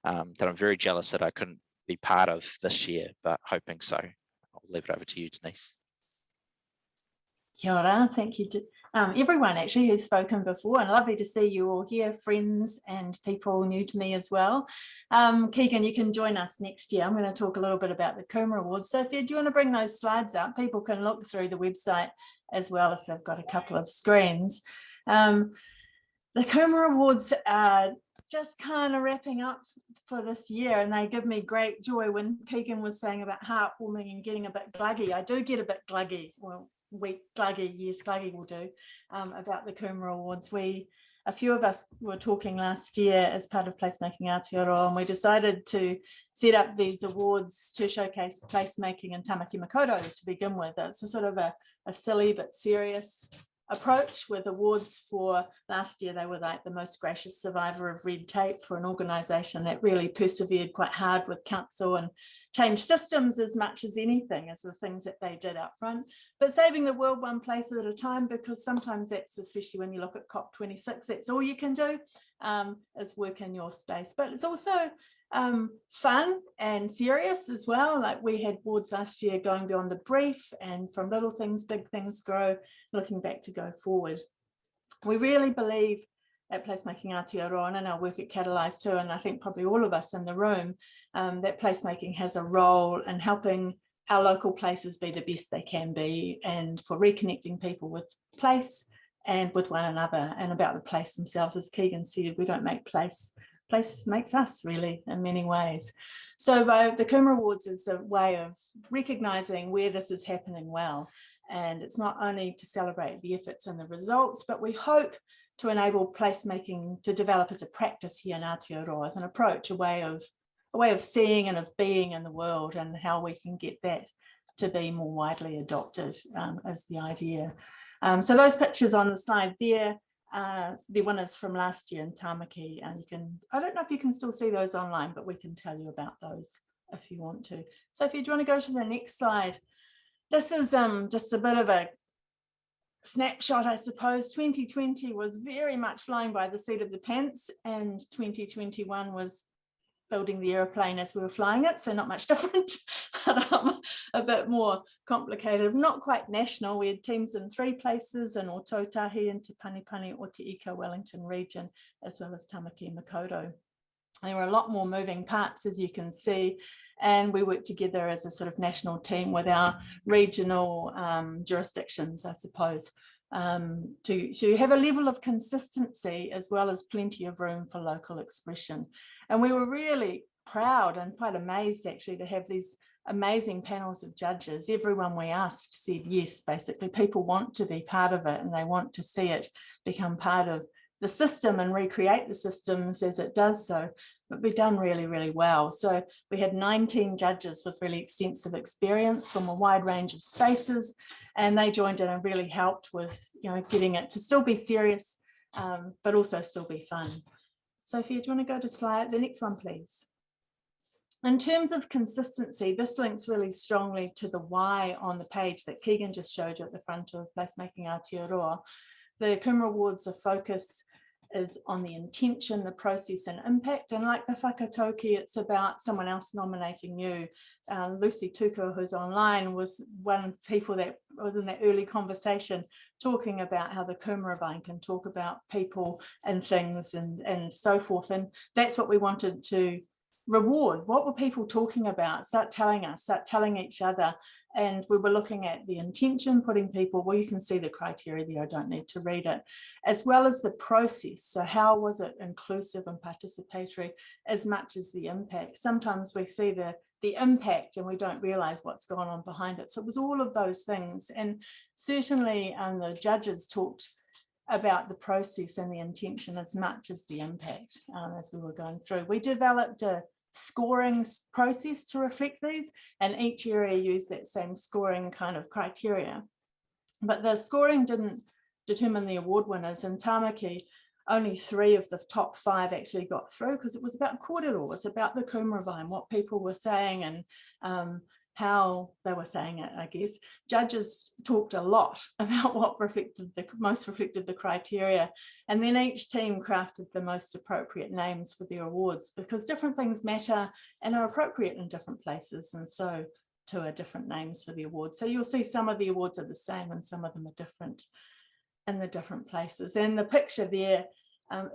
that I'm very jealous that I couldn't be part of this year, but hoping so. I'll leave it over to you, Denise. Kia ora, thank you to everyone actually who's spoken before, and lovely to see you all here, friends and people new to me as well. Keegan, you can join us next year. I'm going to talk a little bit about the Kumara Awards. So if you do want to bring those slides up, people can look through the website as well if they've got a couple of screens. The Kumara Awards are just kind of wrapping up for this year, and they give me great joy. When Keegan was saying about heartwarming and getting a bit gluggy, I do get a bit gluggy. Well, gluggy, yes, gluggy will do, about the Kumara Awards. A few of us were talking last year as part of Placemaking Aotearoa, and we decided to set up these awards to showcase placemaking in Tamaki Makaurau to begin with. It's a sort of a silly but serious approach with awards for, last year they were like the most gracious survivor of red tape for an organisation that really persevered quite hard with council and changed systems as much as anything as the things that they did up front, but saving the world one place at a time, because sometimes that's, especially when you look at COP26, that's all you can do is work in your space. But it's also fun and serious as well. Like we had boards last year going beyond the brief and from little things, big things grow, looking back to go forward. We really believe at Placemaking Aotearoa and in our work at Catalyse too, and I think probably all of us in the room, that placemaking has a role in helping our local places be the best they can be, and for reconnecting people with place and with one another and about the place themselves. As Keegan said, we don't make place place makes us really in many ways. So the Kumar Awards is a way of recognising where this is happening well. And it's not only to celebrate the efforts and the results, but we hope to enable placemaking to develop as a practice here in Aotearoa, as an approach, a way of seeing and of being in the world, and how we can get that to be more widely adopted as the idea. So those pictures on the slide there, the winners from last year in Tamaki, and I don't know if you can still see those online, but we can tell you about those if you want to. So if you want to go to the next slide, this is just a bit of a snapshot, I suppose. 2020 was very much flying by the seat of the pants, and 2021 was building the airplane as we were flying it, so not much different, but a bit more complicated, not quite national. We had teams in 3 places, in Ōtautahi and Te Panipani, Oteika, Wellington region, as well as Tamaki and Makaurau. There were a lot more moving parts, as you can see, and we worked together as a sort of national team with our regional jurisdictions, I suppose, to have a level of consistency as well as plenty of room for local expression. And we were really proud and quite amazed actually to have these amazing panels of judges. Everyone we asked said yes, basically. People want to be part of it and they want to see it become part of the system and recreate the systems as it does so, but be done really, really well. So we had 19 judges with really extensive experience from a wide range of spaces, and they joined in and really helped with, getting it to still be serious, but also still be fun. Sophia, do you want to go to the next one, please? In terms of consistency, this links really strongly to the why on the page that Keegan just showed you at the front of Placemaking Aotearoa. The Kumar Awards, the focus is on the intention, the process and impact. And like the whakatauki, it's about someone else nominating you. Lucy Tuku, who's online, was one of the people that was in that early conversation talking about how the Kumara vine can talk about people and things and so forth. And that's what we wanted to reward. What were people talking about? Start telling us, start telling each other. And we were looking at the intention, putting people, well, you can see the criteria there, I don't need to read it, as well as the process. So how was it inclusive and participatory as much as the impact? Sometimes we see the impact and we don't realize what's gone on behind it. So it was all of those things. And certainly the judges talked about the process and the intention as much as the impact as we were going through. We developed a scoring process to reflect these, and each area used that same scoring kind of criteria. But the scoring didn't determine the award winners. In Tamaki, only 3 of the top 5 actually got through because it was about kōrero, it was about the kumara vine, what people were saying and how they were saying it, I guess. Judges talked a lot about what most reflected the criteria, and then each team crafted the most appropriate names for their awards, because different things matter and are appropriate in different places, and so too are different names for the awards. So you'll see some of the awards are the same and some of them are different in the different places. And the picture there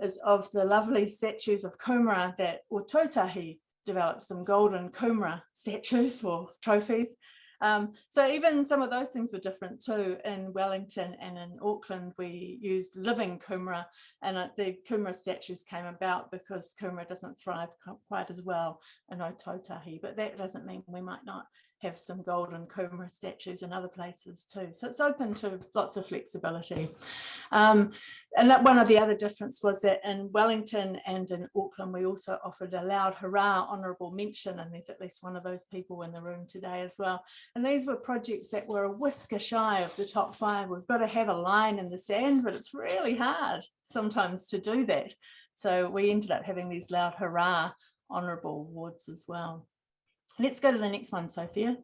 is of the lovely statues of kumara that Ōtautahi developed, some golden kumara statues or trophies. So even some of those things were different too. In Wellington and in Auckland, we used living kumara, and the kumara statues came about because kumara doesn't thrive quite as well in Ōtautahi, but that doesn't mean we might not have some golden kumara statues in other places too. So it's open to lots of flexibility. And that one of the other difference was that in Wellington and in Auckland, we also offered a loud hurrah honourable mention, and there's at least one of those people in the room today as well. And these were projects that were a whisker shy of the top 5. We've got to have a line in the sand, but it's really hard sometimes to do that. So we ended up having these loud hurrah honourable awards as well. Let's go to the next one, Sophia.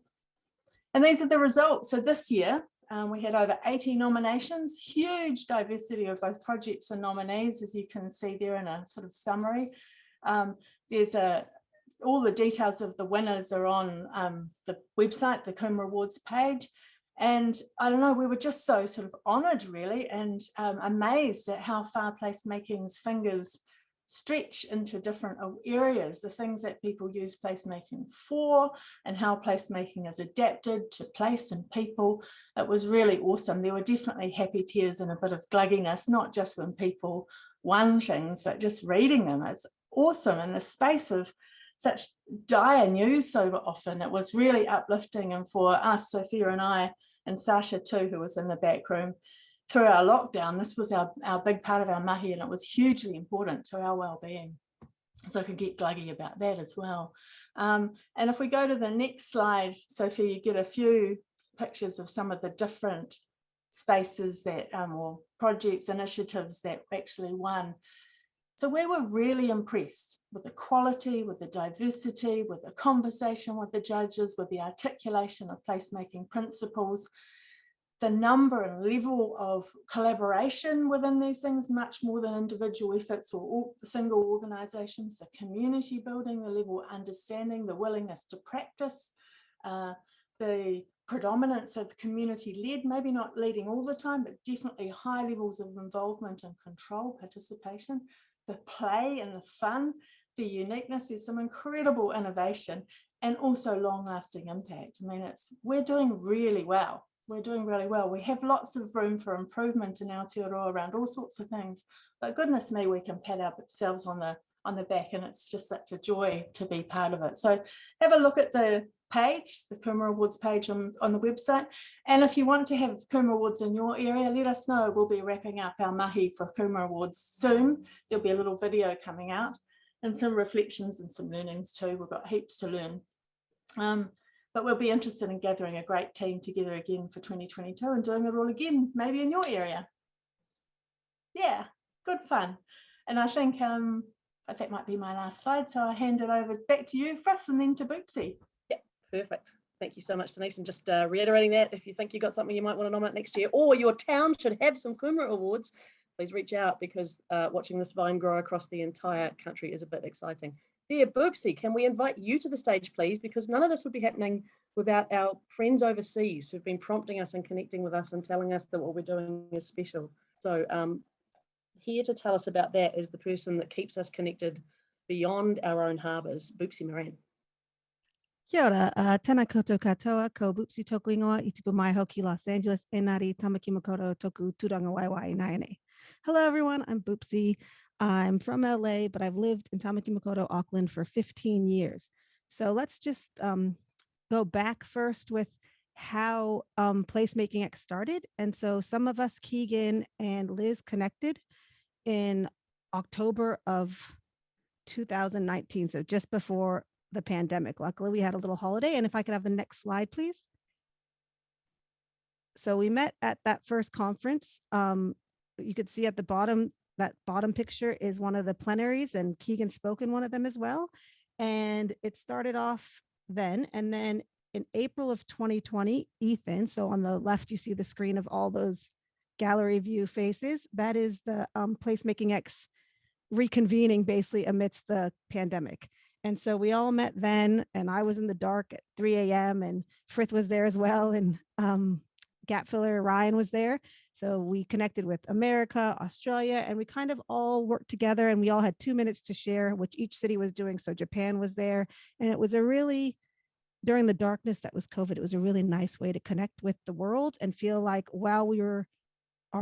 And these are the results. So this year, we had over 80 nominations, huge diversity of both projects and nominees, as you can see there in a sort of summary. There's all the details of the winners are on the website, the Kumara Awards page. And I don't know, we were just so sort of honoured really, and amazed at how far placemaking's fingers stretch into different areas, the things that people use placemaking for and how placemaking is adapted to place and people. It was really awesome. There were definitely happy tears and a bit of glugginess, not just when people won things, but just reading them. It's awesome in the space of such dire news so often. It was really uplifting, and for us, Sophia and I, and Sasha too, who was in the back room, through our lockdown, this was our big part of our mahi, and it was hugely important to our well-being. So I could get gluggy about that as well. And if we go to the next slide, Sophie, you get a few pictures of some of the different spaces that, or projects, initiatives that actually won. So we were really impressed with the quality, with the diversity, with the conversation with the judges, with the articulation of placemaking principles, the number and level of collaboration within these things, much more than individual efforts or single organisations, the community building, the level of understanding, the willingness to practice, the predominance of community-led, maybe not leading all the time, but definitely high levels of involvement and control, participation, the play and the fun, the uniqueness. There's some incredible innovation and also long-lasting impact. I mean, we're doing really well. We're doing really well. We have lots of room for improvement in Aotearoa around all sorts of things, but goodness me, we can pat ourselves on the back, and it's just such a joy to be part of it. So have a look at the page, the Kumar Awards page on the website. And if you want to have Kumar Awards in your area, let us know. We'll be wrapping up our mahi for Kumar Awards soon. There'll be a little video coming out and some reflections and some learnings too. We've got heaps to learn. But we'll be interested in gathering a great team together again for 2022 and doing it all again, maybe in your area. Yeah, good fun. And I think that might be my last slide. So I hand it over back to you, Frith, and then to Boopsie. Yeah, perfect. Thank you so much, Denise. And just reiterating that, if you think you've got something you might want to nominate next year, or your town should have some Kumar Awards, please reach out, because watching this vine grow across the entire country is a bit exciting. Dear Boopsie, can we invite you to the stage, please? Because none of this would be happening without our friends overseas who've been prompting us and connecting with us and telling us that what we're doing is special. So here to tell us about that is the person that keeps us connected beyond our own harbours, Boopsie Maran. Kia ora, tēnā koutou katoa, ko Boopsie toku ingoa, I tupu mai hoki Los Angeles, enari tamaki makoto toku turanga waiwai naiane. Hello everyone, I'm Boopsie. I'm from LA, but I've lived in Tamaki Makaurau, Auckland for 15 years. So let's just go back first with how Placemaking X started. And so some of us, Keegan and Liz, connected in October of 2019, so just before the pandemic. Luckily, we had a little holiday. And if I could have the next slide, please. So we met at that first conference. You could see at the bottom, that bottom picture is one of the plenaries, and Keegan spoke in one of them as well. And it started off then. And then in April of 2020, Ethan, so on the left, you see the screen of all those gallery view faces. That is the Placemaking X reconvening basically amidst the pandemic. And so we all met then, and I was in the dark at 3 a.m. and Frith was there as well. And gap filler Ryan was there. So we connected with America, Australia, and we kind of all worked together, and we all had 2 minutes to share which each city was doing. So Japan was there, and it was a really, during the darkness that was COVID, it was a really nice way to connect with the world and feel like while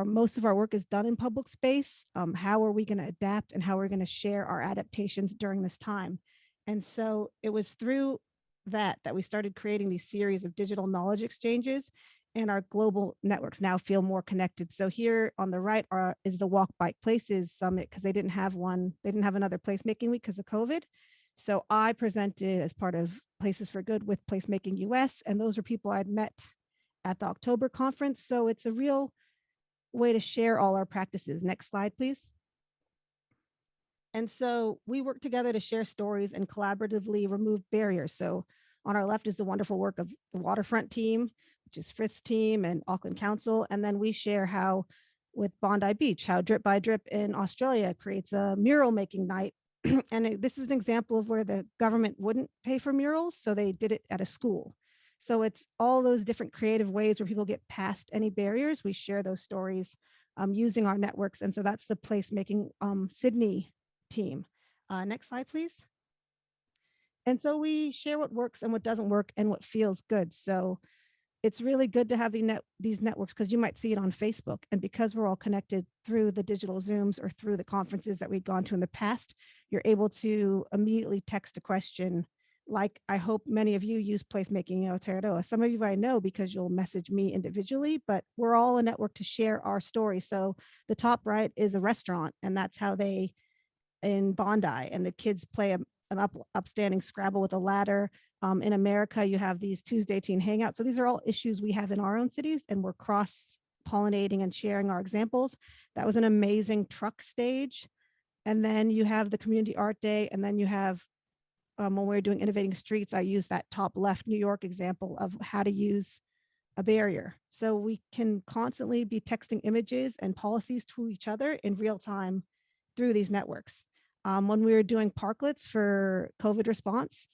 most of our work is done in public space, how are we going to adapt and how are we going to share our adaptations during this time? And so it was through that we started creating these series of digital knowledge exchanges, and our global networks now feel more connected. So here on the right is the Walk Bike Places Summit, because they didn't have another placemaking week because of COVID. So I presented as part of Places for Good with Placemaking US, and those are people I'd met at the October conference. So it's a real way to share all our practices. Next slide, please. And so we work together to share stories and collaboratively remove barriers. So on our left is the wonderful work of the waterfront team, which is Frith's team and Auckland Council. And then we share how with Bondi Beach, how Drip by Drip in Australia creates a mural making night. And this is an example of where the government wouldn't pay for murals, so they did it at a school. So it's all those different creative ways where people get past any barriers. We share those stories using our networks. And so that's the Placemaking Sydney team. Next slide, please. And so we share what works and what doesn't work and what feels good. So it's really good to have these networks, because you might see it on Facebook. And because we're all connected through the digital Zooms or through the conferences that we've gone to in the past, you're able to immediately text a question. Like, I hope many of you use Placemaking Aotearoa. Some of you I know because you'll message me individually, but we're all a network to share our story. So the top right is a restaurant, and that's how they, in Bondi, and the kids play an upstanding Scrabble with a ladder. In America, you have these Tuesday teen hangouts. So these are all issues we have in our own cities, and we're cross-pollinating and sharing our examples. That was an amazing truck stage. And then you have the community art day, and then you have, when we're doing innovating streets, I use that top left New York example of how to use a barrier. So we can constantly be texting images and policies to each other in real time through these networks. When we were doing parklets for COVID response,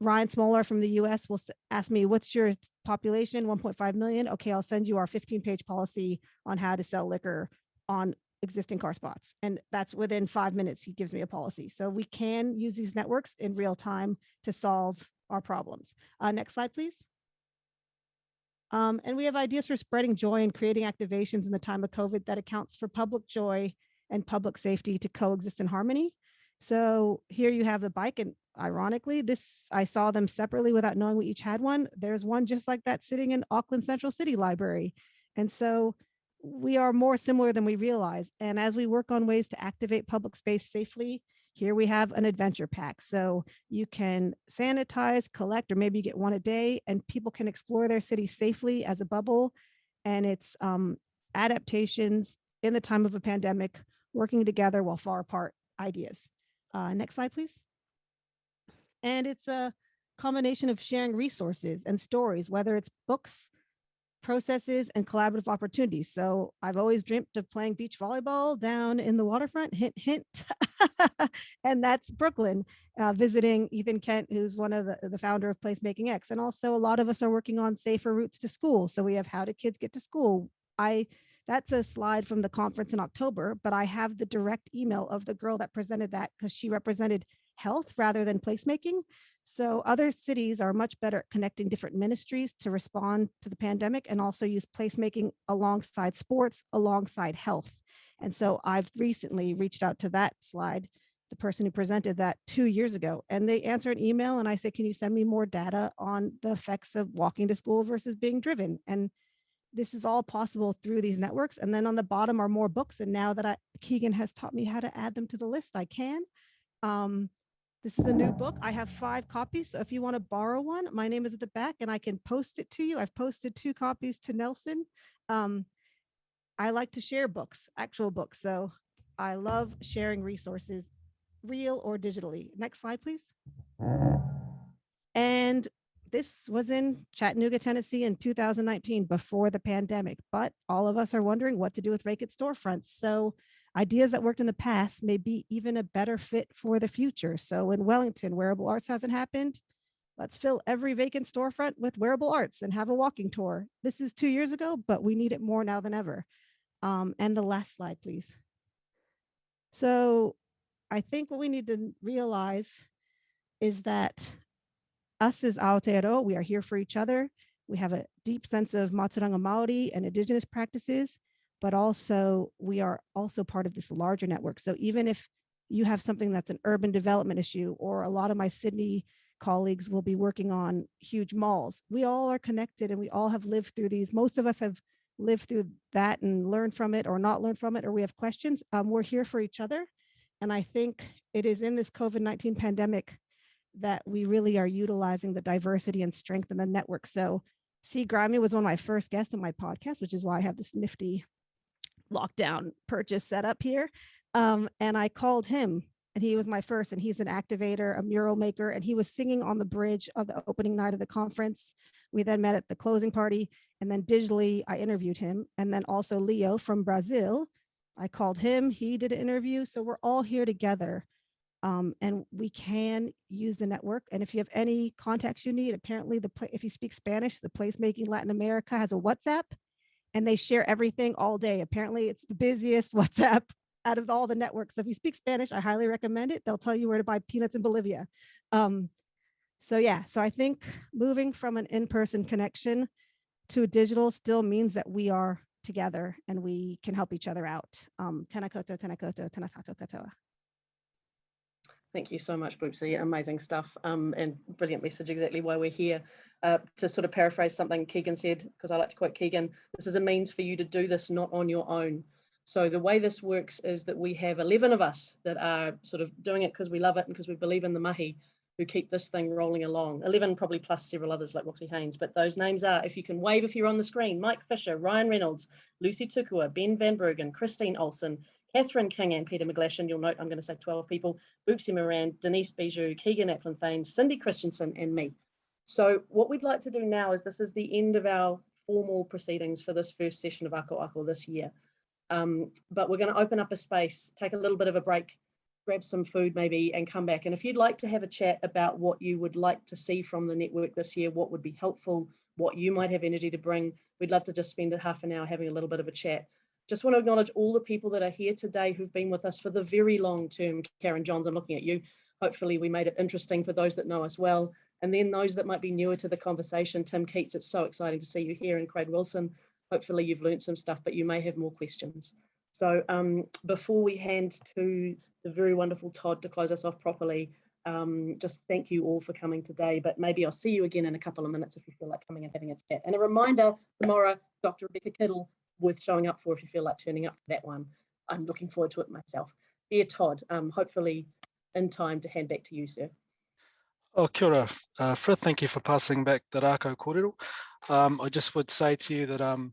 Ryan Smoller from the US will ask me, what's your population? 1.5 million. Okay, I'll send you our 15-page policy on how to sell liquor on existing car spots. And that's within 5 minutes, he gives me a policy. So we can use these networks in real time to solve our problems. Next slide, please. And we have ideas for spreading joy and creating activations in the time of COVID that accounts for public joy and public safety to coexist in harmony. So here you have the bike, and ironically, I saw them separately without knowing we each had one. There's one just like that sitting in Auckland Central City Library. And so we are more similar than we realize. And as we work on ways to activate public space safely, here we have an adventure pack. So you can sanitize, collect, or maybe you get one a day, and people can explore their city safely as a bubble. And it's adaptations in the time of a pandemic, working together while far apart ideas. Next slide, please. And it's a combination of sharing resources and stories, whether it's books, processes, and collaborative opportunities. So I've always dreamt of playing beach volleyball down in the waterfront, hint, hint. And that's Brooklyn, visiting Ethan Kent, who's one of the founder of Placemaking X. And also a lot of us are working on safer routes to school. So we have how do kids get to school? That's a slide from the conference in October, but I have the direct email of the girl that presented that because she represented health rather than placemaking. So other cities are much better at connecting different ministries to respond to the pandemic, and also use placemaking alongside sports, alongside health. And so I've recently reached out to that slide, the person who presented that 2 years ago, and they answer an email and I say, can you send me more data on the effects of walking to school versus being driven? And this is all possible through these networks. And then on the bottom are more books. And now that Keegan has taught me how to add them to the list, I can. This is a new book. I have 5 copies. So if you want to borrow one, my name is at the back and I can post it to you. I've posted 2 copies to Nelson. I like to share books, actual books. So I love sharing resources, real or digitally. Next slide, please. And this was in Chattanooga, Tennessee in 2019, before the pandemic, but all of us are wondering what to do with vacant storefronts. So ideas that worked in the past may be even a better fit for the future. So in Wellington, wearable arts hasn't happened. Let's fill every vacant storefront with wearable arts and have a walking tour. This is 2 years ago, but we need it more now than ever. And the last slide, please. So I think what we need to realize is that us as Aotearoa, we are here for each other. We have a deep sense of Mātauranga Māori and Indigenous practices, but also we are also part of this larger network. So even if you have something that's an urban development issue, or a lot of my Sydney colleagues will be working on huge malls, we all are connected and we all have lived through these. Most of us have lived through that and learned from it or not learned from it, or we have questions. We're here for each other. And I think it is in this COVID-19 pandemic that we really are utilizing the diversity and strength in the network. So C. Grimey was one of my first guests on my podcast, which is why I have this nifty lockdown purchase set up here. And I called him, and he was my first, and he's an activator, a mural maker, and he was singing on the bridge of the opening night of the conference. We then met at the closing party, and then digitally I interviewed him. And then also Leo from Brazil, I called him, he did an interview. So we're all here together. And we can use the network. And if you have any contacts you need, apparently if you speak Spanish, the Placemaking Latin America has a WhatsApp, and they share everything all day. Apparently it's the busiest WhatsApp out of all the networks. So if you speak Spanish, I highly recommend it. They'll tell you where to buy peanuts in Bolivia. So I think moving from an in-person connection to digital still means that we are together and we can help each other out. Tēnā koutou, tēnā koutou, tēnā tātou katoa. Thank you so much, Boopsie. Amazing stuff, and brilliant message, exactly why we're here. To sort of paraphrase something Keegan said, because I like to quote Keegan, this is a means for you to do this not on your own. So the way this works is that we have 11 of us that are sort of doing it because we love it and because we believe in the mahi, who keep this thing rolling along. 11 probably plus several others like Roxy Haines, but those names are, if you can wave if you're on the screen, Mike Fisher, Ryan Reynolds, Lucy Tukua, Ben Van Bergen, Christine Olsen, Catherine King and Peter McGlashan. You'll note I'm going to say 12 people, Boopsie Maran, Denise Bijoux, Keegan Aplin-Thane, Cindy Christensen and me. So what we'd like to do now is this is the end of our formal proceedings for this first session of Ako Ako this year. But we're going to open up a space, take a little bit of a break, grab some food maybe and come back. And if you'd like to have a chat about what you would like to see from the network this year, what would be helpful, what you might have energy to bring, we'd love to just spend a half an hour having a little bit of a chat. Just want to acknowledge all the people that are here today who've been with us for the very long term. Karen Johns, I'm looking at you. Hopefully we made it interesting for those that know us well. And then those that might be newer to the conversation, Tim Keats, it's so exciting to see you here, and Craig Wilson. Hopefully you've learned some stuff, but you may have more questions. So before we hand to the very wonderful Todd to close us off properly, just thank you all for coming today, but maybe I'll see you again in a couple of minutes if you feel like coming and having a chat. And a reminder, tomorrow, Dr. Rebecca Kittle, worth showing up for if you feel like turning up for that one. I'm looking forward to it myself. Dear Todd, hopefully in time to hand back to you, sir. Oh, kia ora. Frith, thank you for passing back the rākau kōrero. I just would say to you that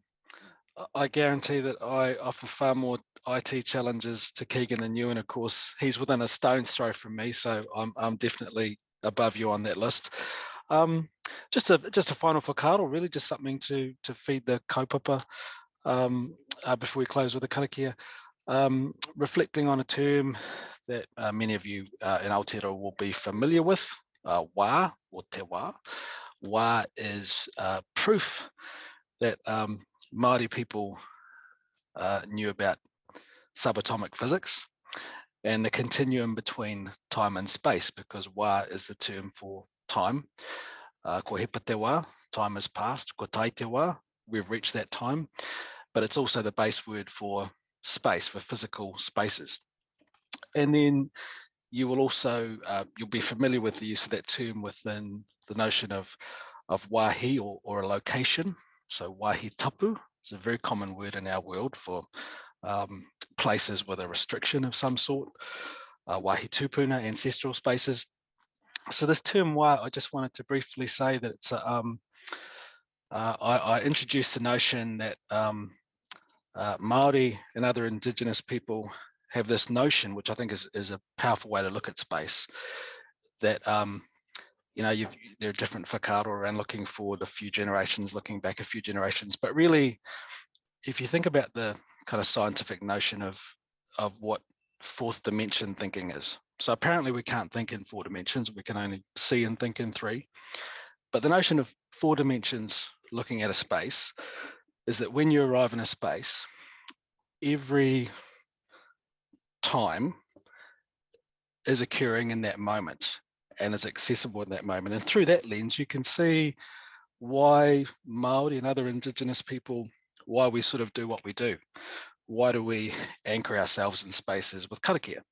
I guarantee that I offer far more IT challenges to Keegan than you, and of course he's within a stone's throw from me, so I'm definitely above you on that list. Just a final whakaaro, really, just something to feed the kaupapa before we close with the karakia. Reflecting on a term that many of you in Aotearoa will be familiar with, wā or te wā. Wā is proof that Māori people knew about subatomic physics and the continuum between time and space, because wā is the term for time. Ko hepa te wā, time has passed. Ko tai te wā, we've reached that time. But it's also the base word for space, for physical spaces. And then you will also, you'll be familiar with the use of that term within the notion of wāhi or a location. So wāhi tapu is a very common word in our world for places with a restriction of some sort, wāhi tupuna, ancestral spaces. So this term wā, I just wanted to briefly say that it's I introduced the notion that Māori and other Indigenous people have this notion, which I think is a powerful way to look at space, that you know, there are different whakaaro around looking forward a few generations, looking back a few generations, but really, if you think about the kind of scientific notion of what fourth dimension thinking is. So apparently we can't think in 4 dimensions, we can only see and think in 3. But the notion of 4 dimensions looking at a space is that when you arrive in a space, every time is occurring in that moment and is accessible in that moment. And through that lens, you can see why Māori and other Indigenous people, why we sort of do what we do. Why do we anchor ourselves in spaces with karakia?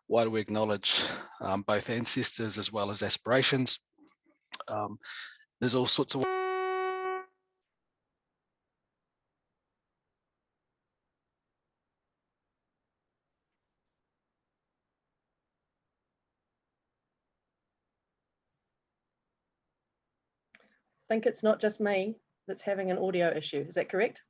Why do we acknowledge both ancestors as well as aspirations? There's all sorts of I think it's not just me that's having an audio issue. Is that correct?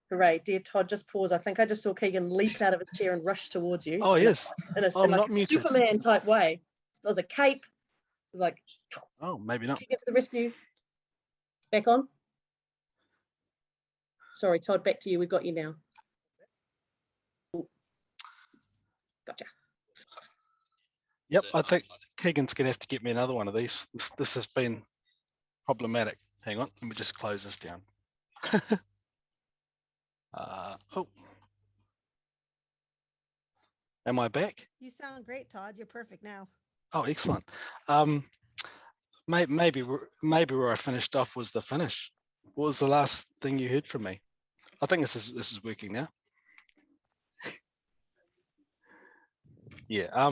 Hooray. Dear Todd, just pause. I think I just saw Keegan leap out of his chair and rush towards you. Oh, yes. In a, I'm like not a muted. Superman type way. It was a cape. It was like, Oh, maybe not. Keegan to the rescue. Back on. Sorry, Todd, back to you. We've got you now. Ooh. Gotcha. Yep, I think Keegan's going to have to get me another one of these. This has been problematic. Hang on, let me just close this down. Oh. Am I back? You sound great, Todd. You're perfect now. Oh, excellent. Maybe where I finished off was the finish. What was the last thing you heard from me? I think this is working now. Yeah.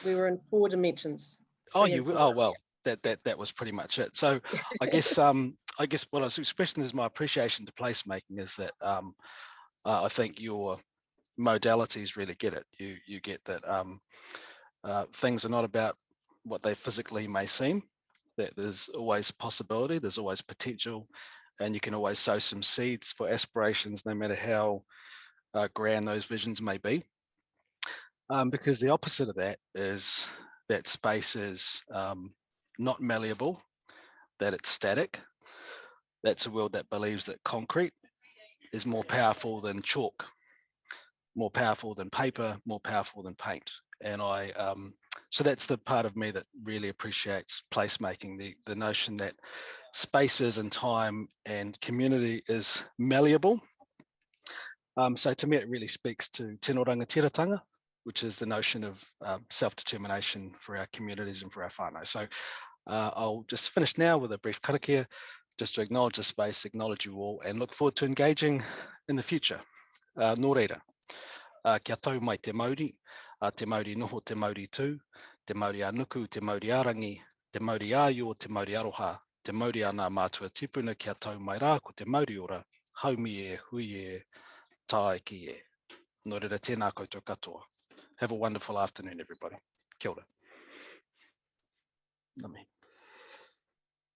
We were in 4 dimensions. Oh, 3 and 4. oh well, that was pretty much it. So I guess what I was expressing is my appreciation to placemaking is that I think your modalities really get it. You get that things are not about what they physically may seem, that there's always possibility, there's always potential, and you can always sow some seeds for aspirations, no matter how grand those visions may be. Because the opposite of that is that space is not malleable, that it's static. That's a world that believes that concrete is more powerful than chalk, more powerful than paper, more powerful than paint. And so that's the part of me that really appreciates placemaking, the notion that spaces and time and community is malleable. So to me, it really speaks to tino rangatiratanga, which is the notion of self-determination for our communities and for our whānau. So I'll just finish now with a brief karakia, just to acknowledge the space, acknowledge you all, and look forward to engaging in the future. Nō reira, kia tau mai te Māori, te Māori noho, te Māori tū, te Māori anuku, te Māori arangi, te Māori āio, te Māori aroha, te Māori ana mātua tipuna, kia tau mai rā ko te Māori ora, haumi e, hui e, tae ki e. Nō reira, tēnā koutou katoa. Have a wonderful afternoon, everybody. Kia ora. Nami.